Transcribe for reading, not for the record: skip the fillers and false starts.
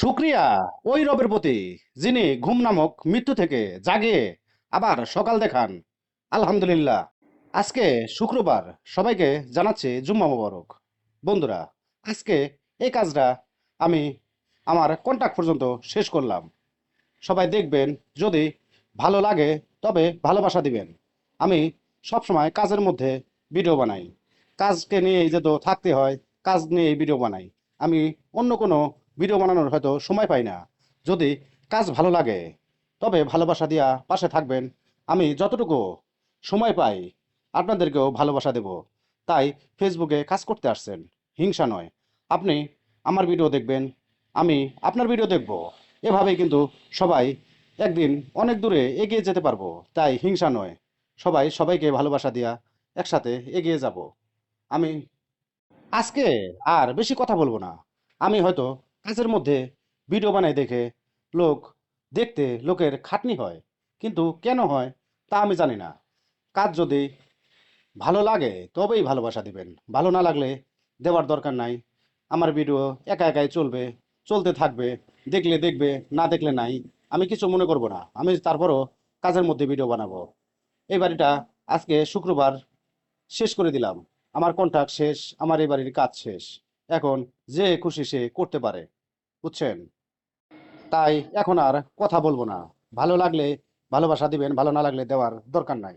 শুক্রিয়া ওই রবের প্রতি যিনি ঘুম নামক মৃত্যু থেকে জাগিয়ে আবার সকাল দেখান। আলহামদুলিল্লাহ। আজকে শুক্রবার, সবাইকে জানাচ্ছি জুম্মা মোবারক। বন্ধুরা, আজকে এই কাজটা আমি আমার কন্টাক্ট পর্যন্ত শেষ করলাম। সবাই দেখবেন, যদি ভালো লাগে তবে ভালোবাসা দিবেন। আমি সবসময় কাজের মধ্যে ভিডিও বানাই। কাজকে নিয়েই যে তো থাকতে হয়, কাজ নিয়েই ভিডিও বানাই। আমি অন্য কোনো ভিডিও বানানোর হয়তো সময় পাই না। যদি কাজ ভালো লাগে তবে ভালোবাসা দিয়া পাশে থাকবেন। আমি যতটুকু সময় পাই আপনাদেরকেও ভালোবাসা দেব। তাই ফেসবুকে কাজ করতে আসছেন, হিংসা নয়। আপনি আমার ভিডিও দেখবেন, আমি আপনার ভিডিও দেখব। এভাবেই কিন্তু সবাই একদিন অনেক দূরে এগিয়ে যেতে পারবো। তাই হিংসা নয়, সবাই সবাইকে ভালোবাসা দিয়া একসাথে এগিয়ে যাব। আমি আজকে আর বেশি কথা বলবো না। আমি হয়তো কাজের মধ্যে ভিডিও বানাই দেখে লোক দেখতে লোকের খাটনি হয়, কিন্তু কেন হয় তা আমি জানি না। কাজ যদি ভালো লাগে তবেই ভালোবাসা দিবেন, ভালো না লাগলে দেওয়ার দরকার নাই। আমার ভিডিও একা একাই চলবে, চলতে থাকবে। দেখলে দেখবে, না দেখলে নাই। আমি কিছু মনে করব না, আমি তারপরও কাজের মধ্যে ভিডিও বানাবো। এই বাড়িটা আজকে শুক্রবার শেষ করে দিলাম। আমার কন্ট্রাক্ট শেষ, আমার এই বাড়ির কাজ শেষ। এখন যে খুশি সে করতে পারে, বুঝছেন? তাই এখন আর কথা বলবো না। ভালো লাগলে ভালোবাসা দিবেন, ভালো না লাগলে দেওয়ার দরকার নাই।